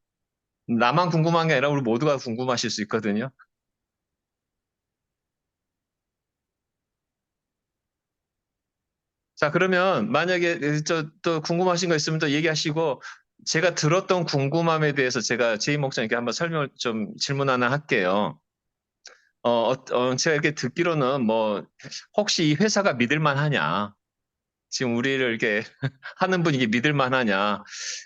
나만 궁금한 게 아니라 우리 모두가 궁금하실 수 있거든요. 자, 그러면 만약에 또 궁금하신 거 있으면 또 얘기하시고 제가 들었던 궁금함에 대해서 제가 제임 목사님께 한번 설명을 좀 질문 하나 할게요. 제가 이렇게 듣기로는 뭐 혹시 이 회사가 믿을 만하냐? 지금 우리를 이렇게 하는 분이 이게 믿을 만하냐?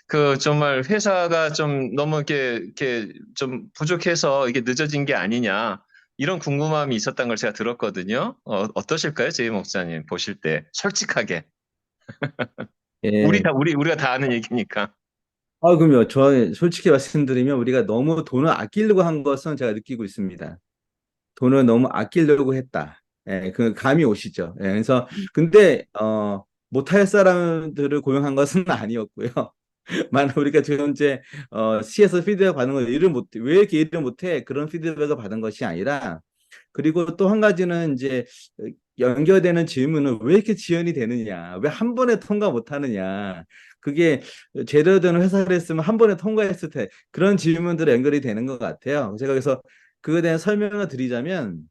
그 정말 회사가 좀 너무 이렇게 좀 부족해서 이게 늦어진 게 아니냐? 이런 궁금함이 있었던 걸 제가 들었거든요. 어떠실까요, 제임 목사님 보실 때 솔직하게 예. 우리가 다 아는 얘기니까. 그럼요. 저 솔직히 말씀드리면 우리가 너무 돈을 아끼려고 한 것은 제가 느끼고 있습니다. 돈을 너무 아끼려고 했다. 예, 그 감이 오시죠. 예, 그래서 근데 못할 사람들을 고용한 것은 아니었고요. 만약 우리가 현재 C에서 피드백 받는 걸 일을 못해 왜 이렇게 일을 못해 그런 피드백을 받은 것이 아니라 그리고 또 한 가지는 이제 연결되는 질문은 왜 이렇게 지연이 되느냐 왜 한 번에 통과 못하느냐 그게 제대로 된 회사를 했으면 한 번에 통과했을 때 그런 질문들이 연결이 되는 것 같아요. 제가 그래서 그거에 대한 설명을 드리자면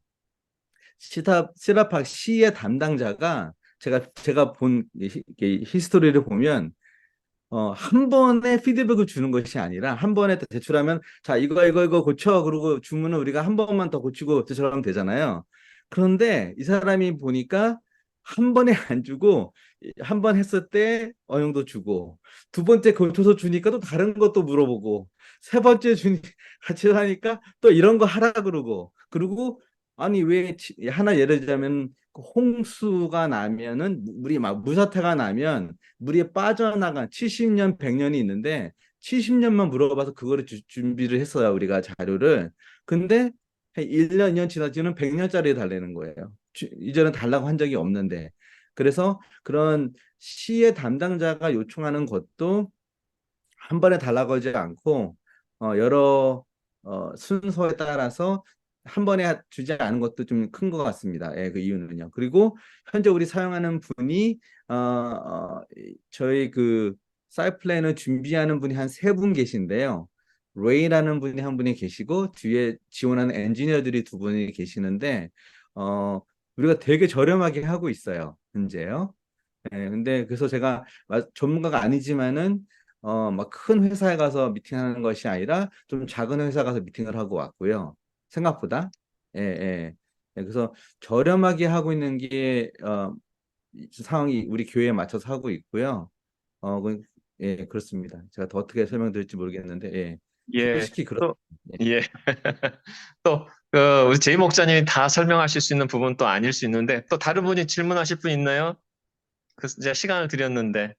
시라팍 C의 담당자가 제가 본 히스토리를 보면 한 번에 피드백을 주는 것이 아니라 한 번에 대출하면 자 이거 고쳐 그러고 주문은 우리가 한 번만 더 고치고 대출하면 되잖아요. 그런데 이 사람이 보니까 한 번에 안 주고 한 번 했을 때 어느 정도 주고 두 번째 고쳐서 주니까 또 다른 것도 물어보고 세 번째 주니 같이 하니까 또 이런 거 하라 그러고 그리고 아니 왜 하나 예를 들자면 홍수가 나면은 물이 막 무사태가 나면 물이 빠져나간 70년, 100년이 있는데 70년만 물어봐서 그거를 준비를 했어요. 우리가 자료를. 근데 한 1년, 2년 지나지는 100년짜리 달라는 거예요. 이전에 달라고 한 적이 없는데. 그래서 그런 시의 담당자가 요청하는 것도 한 번에 달라고 하지 않고 여러 순서에 따라서 한 번에 주지 않은 것도 좀 큰 것 같습니다. 예, 그 이유는요. 그리고 현재 우리 사용하는 분이 저희 그 사이플랜을 준비하는 분이 한 세 분 계신데요. 레이라는 분이 한 분이 계시고 뒤에 지원하는 엔지니어들이 두 분이 계시는데 우리가 되게 저렴하게 하고 있어요. 현재요. 예, 근데 그래서 제가 전문가가 아니지만은 막 큰 회사에 가서 미팅하는 것이 아니라 좀 작은 회사 가서 미팅을 하고 왔고요. 생각보다. 예, 예. 예, 그래서 저렴하게 하고 있는 게 상황이 우리 교회에 맞춰서 하고 있고요. 예, 그렇습니다. 제가 더 어떻게 설명드릴지 모르겠는데, 예. 예. 솔직히 또 예. 예. 또 우리 제임 목사님이 다 설명하실 수 있는 부분 또 아닐 수 있는데 또 다른 분이 질문하실 분 있나요? 제가 시간을 드렸는데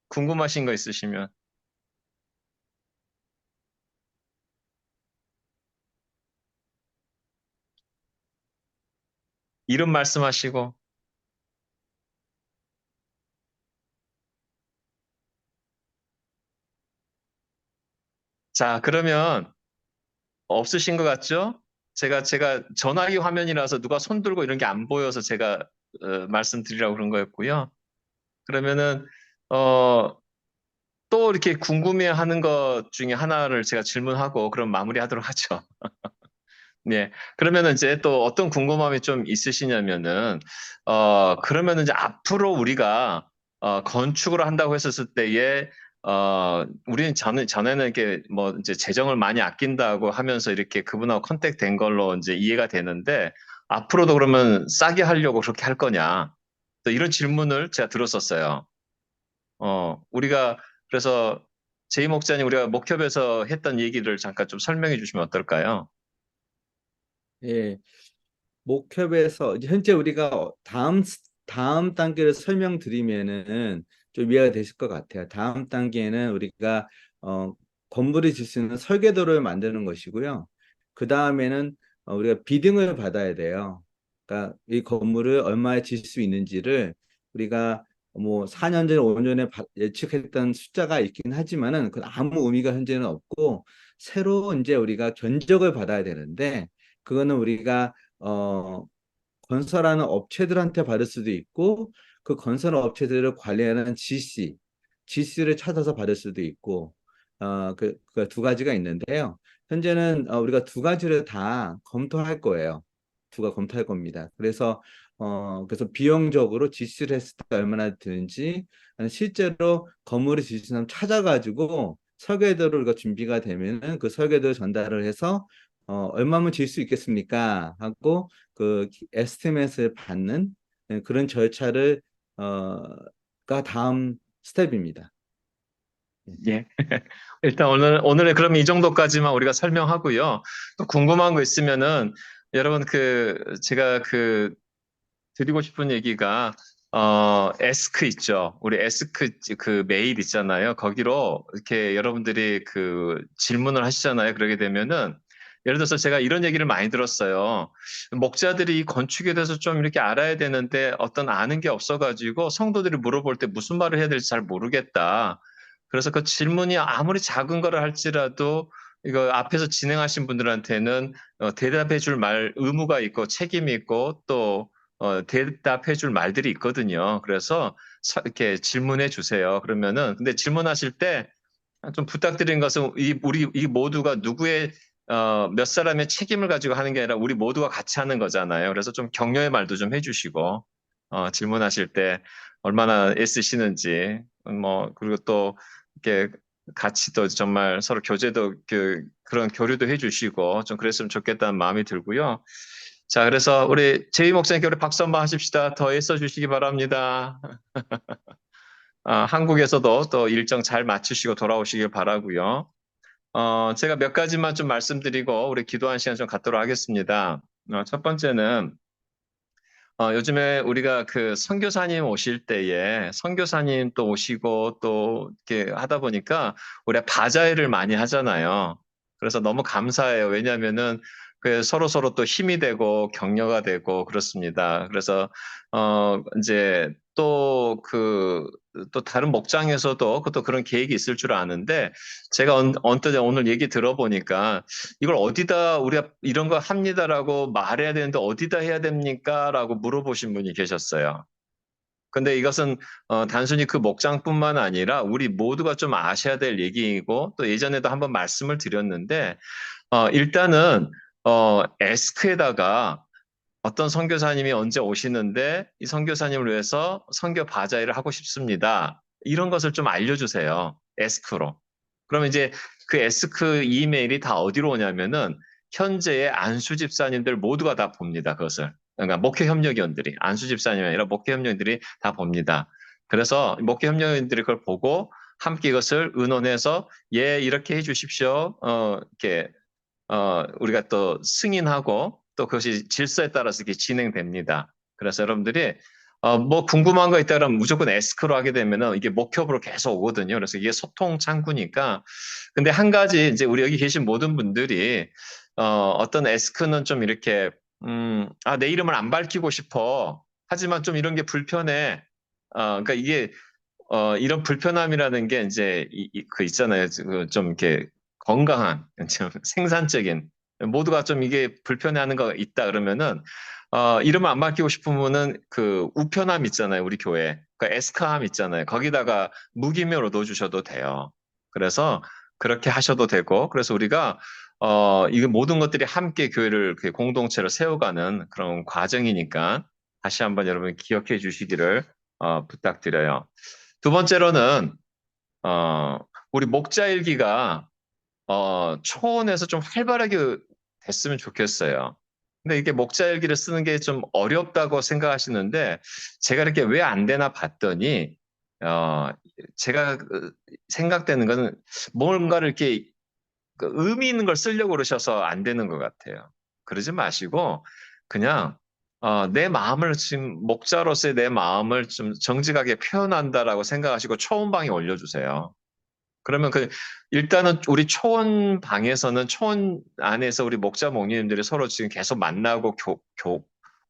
궁금하신 거 있으시면. 이름 말씀하시고. 자, 그러면 없으신 것 같죠? 제가 전화기 화면이라서 누가 손 들고 이런 게 안 보여서 제가 말씀드리라고 그런 거였고요. 그러면은 또 이렇게 궁금해하는 것 중에 하나를 제가 질문하고 그럼 마무리하도록 하죠. 네. 그러면은 이제 또 어떤 궁금함이 좀 있으시냐면은, 그러면은 이제 앞으로 우리가, 건축을 한다고 했었을 때에, 우리는 전에는 이렇게 뭐 이제 재정을 많이 아낀다고 하면서 이렇게 그분하고 컨택 된 걸로 이제 이해가 되는데, 앞으로도 그러면 싸게 하려고 그렇게 할 거냐? 또 이런 질문을 제가 들었었어요. 우리가, 그래서 제이 목사님 우리가 목협에서 했던 얘기를 잠깐 좀 설명해 주시면 어떨까요? 예. 목협에서 이제 현재 우리가 다음 단계를 설명드리면은 좀 이해가 되실 것 같아요. 다음 단계는 우리가 건물을 질 수 있는 설계도를 만드는 것이고요. 그 다음에는 우리가 비딩을 받아야 돼요. 그러니까 이 건물을 얼마에 질 수 있는지를 우리가 뭐 4년 전에 5년 전에 예측했던 숫자가 있긴 하지만은 그 아무 의미가 현재는 없고 새로 이제 우리가 견적을 받아야 되는데 그거는 우리가 건설하는 업체들한테 받을 수도 있고 그 건설 업체들을 관리하는 GC를 찾아서 받을 수도 있고 그 두 가지가 있는데요. 현재는 우리가 두 가지를 다 검토할 거예요. 검토할 겁니다. 그래서 비용적으로 GC를 했을 때 얼마나 드는지 아니 실제로 건물을 지을 사람 찾아가지고 설계도를 우리가 준비가 되면은 그 설계도를 전달을 해서 얼마면 질 수 있겠습니까? 하고 그 에스티메이트를 받는 그런 절차를 가 다음 스텝입니다. 예. 일단 오늘은 그럼 이 정도까지만 우리가 설명하고요. 또 궁금한 거 있으면은 여러분 제가 드리고 싶은 얘기가 에스크 있죠. 우리 에스크 그 메일 있잖아요. 거기로 이렇게 여러분들이 질문을 하시잖아요. 그러게 되면은 예를 들어서 제가 이런 얘기를 많이 들었어요. 목자들이 이 건축에 대해서 좀 이렇게 알아야 되는데 어떤 아는 게 없어가지고 성도들이 물어볼 때 무슨 말을 해야 될지 잘 모르겠다. 그래서 그 질문이 아무리 작은 거를 할지라도 이거 앞에서 진행하신 분들한테는 대답해 줄 의무가 있고 책임이 있고 또 대답해 줄 말들이 있거든요. 그래서 이렇게 질문해 주세요. 그러면은 근데 질문하실 때 좀 부탁드리는 것은 우리 모두가 누구의 몇 사람의 책임을 가지고 하는 게 아니라 우리 모두가 같이 하는 거잖아요. 그래서 좀 격려의 말도 좀 해주시고 질문하실 때 얼마나 애쓰시는지 그리고 또 이렇게 같이 또 정말 서로 교제도 그런 교류도 해주시고 좀 그랬으면 좋겠다는 마음이 들고요. 자, 그래서 우리 제이 목사님께 우리 박수 한번 하십시다. 더 애써 주시기 바랍니다. 한국에서도 또 일정 잘 마치시고 돌아오시길 바라고요. 제가 몇 가지만 좀 말씀드리고 우리 기도한 시간 좀 갖도록 하겠습니다. 첫 번째는 요즘에 우리가 선교사님 오실 때에 선교사님 또 오시고 또 이렇게 하다 보니까 우리가 바자회를 많이 하잖아요. 그래서 너무 감사해요. 왜냐하면은 서로 또 힘이 되고 격려가 되고 그렇습니다. 그래서 이제 또 다른 목장에서도 또 그런 계획이 있을 줄 아는데 제가 언뜻 오늘 얘기 들어보니까 이걸 어디다 우리가 이런 거 합니다라고 말해야 되는데 어디다 해야 됩니까? 라고 물어보신 분이 계셨어요. 근데 이것은 단순히 그 목장뿐만 아니라 우리 모두가 좀 아셔야 될 얘기이고 또 예전에도 한번 말씀을 드렸는데 일단은 에스크에다가 어떤 선교사님이 언제 오시는데 이 선교사님을 위해서 선교 바자회를 하고 싶습니다. 이런 것을 좀 알려주세요. 에스크로. 그러면 이제 그 에스크 이메일이 다 어디로 오냐면은 현재의 안수 집사님들 모두가 다 봅니다. 그것을. 그러니까 목회 협력위원들이 안수 집사님이 아니라 목회 협력위원들이 다 봅니다. 그래서 목회 협력위원들이 그걸 보고 함께 이것을 의논해서 예 이렇게 해주십시오. 이렇게 우리가 또 승인하고 또 그것이 질서에 따라서 이렇게 진행됩니다. 그래서 여러분들이 뭐 궁금한 거 있다 그러면 무조건 에스크로 하게 되면은 이게 목협으로 계속 오거든요. 그래서 이게 소통 창구니까. 근데 한 가지 이제 우리 여기 계신 모든 분들이 어떤 에스크는 좀 이렇게 내 이름을 안 밝히고 싶어. 하지만 좀 이런 게 불편해. 그러니까 이게 이런 불편함이라는 게 이제 그 있잖아요. 좀 이렇게 건강한, 좀 생산적인 모두가 좀 이게 불편해하는 거 있다 그러면은 이름을 안 맡기고 싶으면은 그 우편함 있잖아요. 우리 교회 그 에스카함 있잖아요. 거기다가 무기명으로 넣어주셔도 돼요. 그래서 그렇게 하셔도 되고 그래서 우리가 이게 모든 것들이 함께 교회를 공동체로 세워가는 그런 과정이니까 다시 한번 여러분 기억해 주시기를 부탁드려요. 두 번째로는 우리 목자일기가 초원에서 좀 활발하게 됐으면 좋겠어요. 근데 이게 목자일기를 쓰는 게 좀 어렵다고 생각하시는데 제가 이렇게 왜 안 되나 봤더니 제가 생각되는 거는 뭔가를 이렇게 의미 있는 걸 쓰려고 그러셔서 안 되는 것 같아요. 그러지 마시고 그냥 내 마음을 지금 목자로서의 내 마음을 좀 정직하게 표현한다라고 생각하시고 초음방에 올려주세요. 그러면 일단은 우리 초원 방에서는 초원 안에서 우리 목자 목님들이 서로 지금 계속 만나고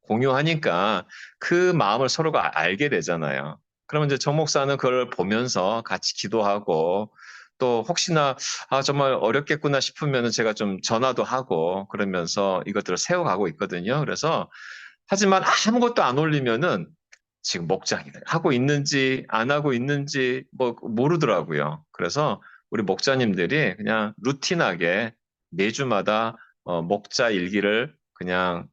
공유하니까 그 마음을 서로가 알게 되잖아요. 그러면 이제 정 목사는 그걸 보면서 같이 기도하고 또 혹시나 정말 어렵겠구나 싶으면 제가 좀 전화도 하고 그러면서 이것들을 세워가고 있거든요. 그래서 하지만 아무것도 안 올리면은 지금 목장이 하고 있는지 안 하고 있는지 뭐 모르더라고요. 그래서 우리 목자님들이 그냥 루틴하게 매주마다 목자 일기를 그냥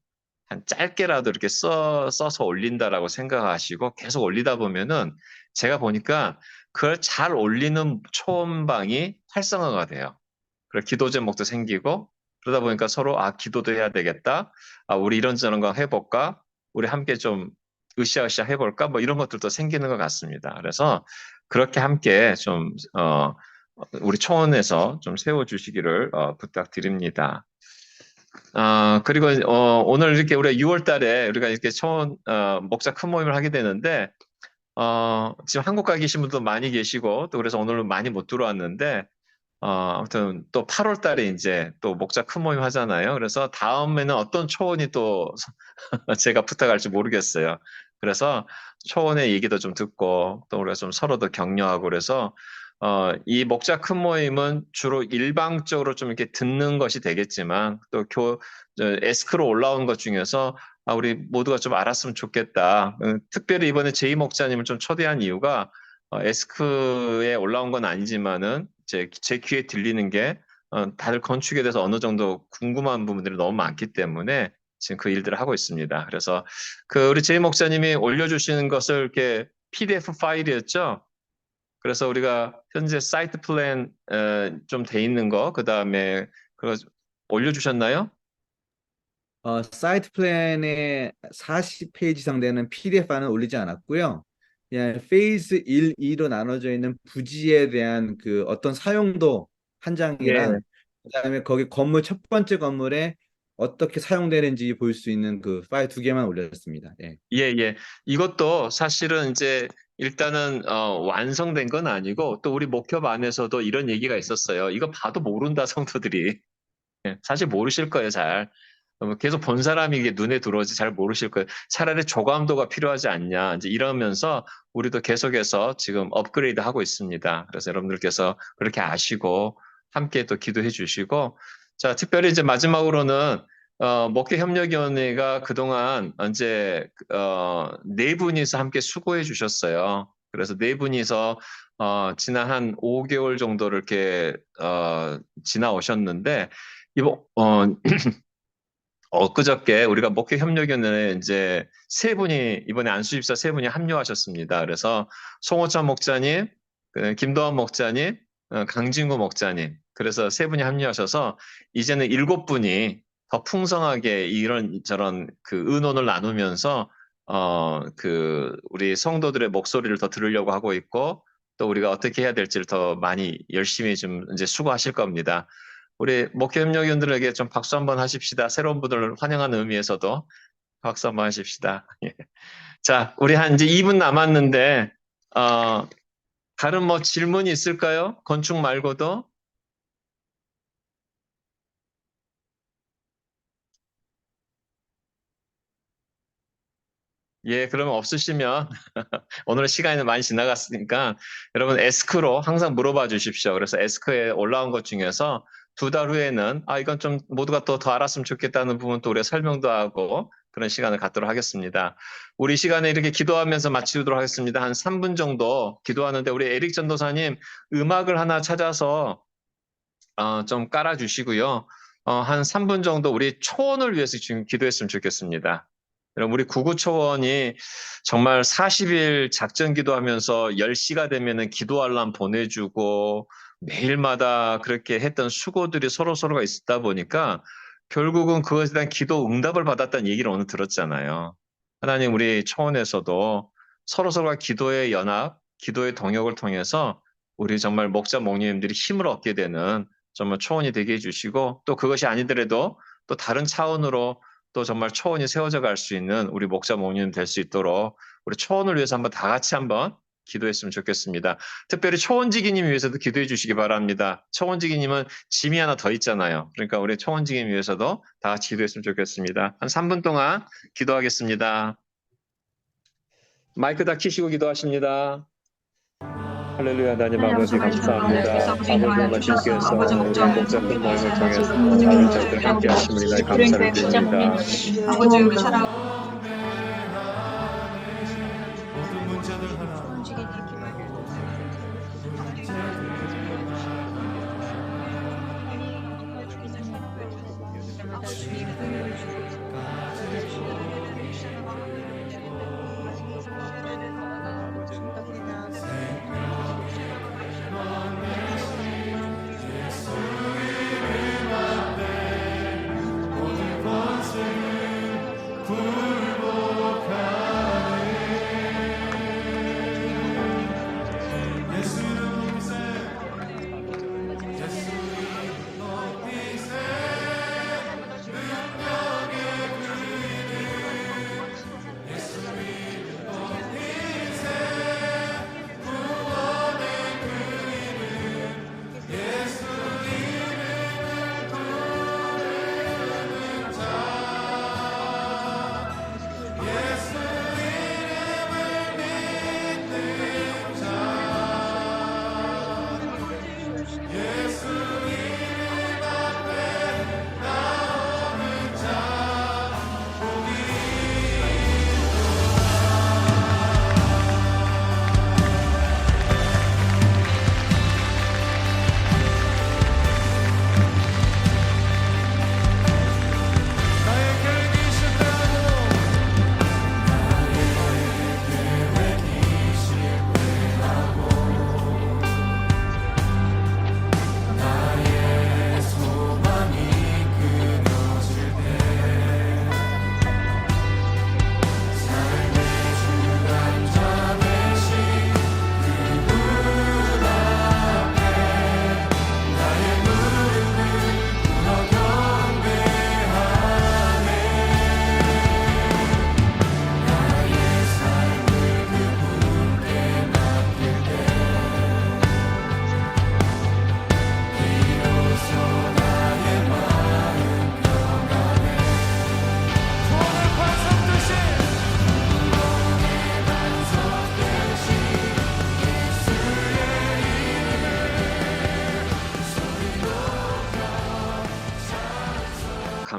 한 짧게라도 이렇게 써서 올린다라고 생각하시고 계속 올리다 보면은 제가 보니까 그걸 잘 올리는 초원방이 활성화가 돼요. 그래 기도 제목도 생기고 그러다 보니까 서로 기도도 해야 되겠다. 우리 이런저런 거 해볼까? 우리 함께 좀 으쌰으쌰 해볼까? 뭐 이런 것들도 생기는 것 같습니다. 그래서 그렇게 함께 좀 우리 초원에서 좀 세워주시기를 부탁드립니다. 그리고 오늘 이렇게 우리가 6월 달에 우리가 이렇게 초원 목자 큰 모임을 하게 되는데 지금 한국 가 계신 분도 많이 계시고 또 그래서 오늘은 많이 못 들어왔는데 아무튼 또 8월 달에 이제 또 목자 큰 모임 하잖아요. 그래서 다음에는 어떤 초원이 또 제가 부탁할지 모르겠어요. 그래서 초원의 얘기도 좀 듣고 또 우리가 좀 서로도 격려하고 그래서 이 목자 큰 모임은 주로 일방적으로 좀 이렇게 듣는 것이 되겠지만 또 에스크로 올라온 것 중에서 우리 모두가 좀 알았으면 좋겠다. 특별히 이번에 제이 목자님을 좀 초대한 이유가 에스크에 올라온 건 아니지만은 제 귀에 들리는 게 다들 건축에 대해서 어느 정도 궁금한 부분들이 너무 많기 때문에 지금 그 일들을 하고 있습니다. 그래서 우리 제이 목사님이 올려주시는 것을 이렇게 PDF 파일이었죠. 그래서 우리가 현재 사이트 플랜 좀 돼 있는 거, 그 다음에 올려주셨나요? 사이트 플랜에 40페이지 이상 되는 PDF안은 올리지 않았고요. 그냥 페이즈 1, 2로 나눠져 있는 부지에 대한 그 어떤 사용도 한 장이랑 그다음에 거기 건물 첫 번째 건물에 어떻게 사용되는지 볼 수 있는 그 파일 2개만 올렸습니다. 예. 예. 이것도 사실은 이제 일단은 완성된 건 아니고 또 우리 목협 안에서도 이런 얘기가 있었어요. 이거 봐도 모른다 성도들이. 사실 모르실 거예요, 잘. 계속 본 사람이 이게 눈에 들어오지 잘 모르실 거예요. 차라리 조감도가 필요하지 않냐. 이제 이러면서 우리도 계속해서 지금 업그레이드 하고 있습니다. 그래서 여러분들께서 그렇게 아시고 함께 또 기도해 주시고 자, 특별히 이제 마지막으로는 목회협력위원회가 그동안 이제 네 분이서 함께 수고해 주셨어요. 그래서 네 분이서 지난 한 5개월 정도를 이렇게 지나오셨는데 이번 엊그저께 우리가 목회협력위원회에 이제 세 분이 이번에 안수집사 세 분이 합류하셨습니다. 그래서 송호천 목자님, 김도환 목자님, 강진구 목자님. 그래서 세 분이 합류하셔서 이제는 7분이 더 풍성하게 이런 저런 그 의논을 나누면서 우리 성도들의 목소리를 더 들으려고 하고 있고 또 우리가 어떻게 해야 될지를 더 많이 열심히 좀 이제 수고하실 겁니다. 우리 목회협력위원들에게 좀 박수 한번 하십시다. 새로운 분들을 환영하는 의미에서도 박수 한번 하십시다. 예. 자, 우리 한 이제 2분 남았는데 다른 뭐 질문이 있을까요? 건축 말고도? 예, 그러면 없으시면 오늘 시간이 많이 지나갔으니까 여러분 에스크로 항상 물어봐 주십시오. 그래서 에스크에 올라온 것 중에서 2달 후에는 이건 좀 모두가 또 더 알았으면 좋겠다는 부분 또 우리가 설명도 하고 그런 시간을 갖도록 하겠습니다. 우리 시간에 이렇게 기도하면서 마치도록 하겠습니다. 한 3분 정도 기도하는데 우리 에릭 전도사님 음악을 하나 찾아서 좀 깔아주시고요. 한 3분 정도 우리 초원을 위해서 지금 기도했으면 좋겠습니다. 여러분 우리 구구초원이 정말 40일 작전 기도하면서 10시가 되면은 기도 알람 보내주고 매일마다 그렇게 했던 수고들이 서로가 있다 보니까 결국은 그것에 대한 기도 응답을 받았다는 얘기를 오늘 들었잖아요. 하나님 우리 초원에서도 서로가 기도의 연합, 기도의 동역을 통해서 우리 정말 목자 목님들이 힘을 얻게 되는 정말 초원이 되게 해주시고 또 그것이 아니더라도 또 다른 차원으로 또 정말 초원이 세워져 갈 수 있는 우리 목자 목님 될 수 있도록 우리 초원을 위해서 한번 다 같이 한번 기도했으면 좋겠습니다. 특별히 초원지기님 위해서도 기도해 주시기 바랍니다. 초원지기님은 짐이 하나 더 있잖아요. 그러니까 우리 초원지기님 위해서도 다 같이 기도했으면 좋겠습니다. 한 3분 동안 기도하겠습니다. 마이크 다 켜시고 기도하십니다. 할렐루야. 하나님 아버지 감사합니다. 아버지 말씀께서 우리 목자 큰 모임을 통해서 우리 저희들 함께 하심을 인하여 감사를 드립니다. 아버지 우리 사랑 모든 문제들 하나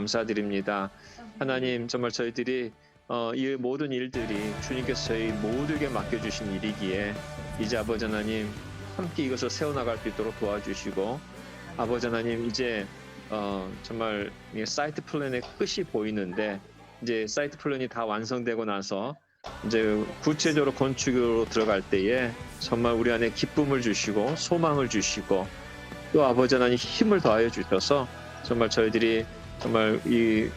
감사드립니다. 하나님 정말 저희들이 이 모든 일들이 주님께서 저희 모두에게 맡겨주신 일이기에 이제 아버지 하나님 함께 이것을 세워나갈 수 있도록 도와주시고 아버지 하나님 이제 정말 이 사이트 플랜의 끝이 보이는데 이제 사이트 플랜이 다 완성되고 나서 이제 구체적으로 건축으로 들어갈 때에 정말 우리 안에 기쁨을 주시고 소망을 주시고 또 아버지 하나님 힘을 더하여 주셔서 정말 저희들이 정말 이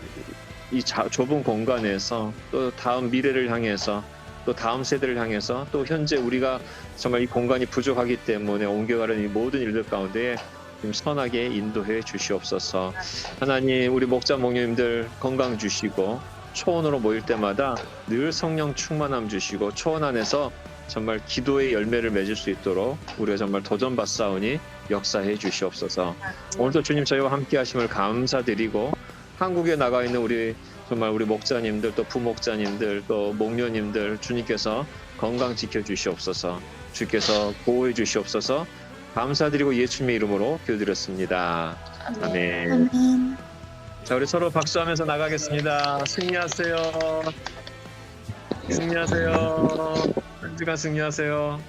좁은 공간에서 또 다음 미래를 향해서 또 다음 세대를 향해서 또 현재 우리가 정말 이 공간이 부족하기 때문에 옮겨가는 이 모든 일들 가운데 좀 선하게 인도해 주시옵소서. 하나님 우리 목자 목녀님들 건강 주시고 초원으로 모일 때마다 늘 성령 충만함 주시고 초원 안에서 정말 기도의 열매를 맺을 수 있도록 우리가 정말 도전받사오니 역사해 주시옵소서. 오늘도 주님 저희와 함께 하심을 감사드리고 한국에 나가 있는 우리 정말 우리 목자님들 또 부목자님들 또 목녀님들 주님께서 건강 지켜 주시옵소서. 주께서 보호해 주시옵소서. 감사드리고 예수님의 이름으로 기도드렸습니다. 아멘. 자, 우리 서로 박수하면서 나가겠습니다. 승리하세요. 승리하세요. 한 주간 승리하세요.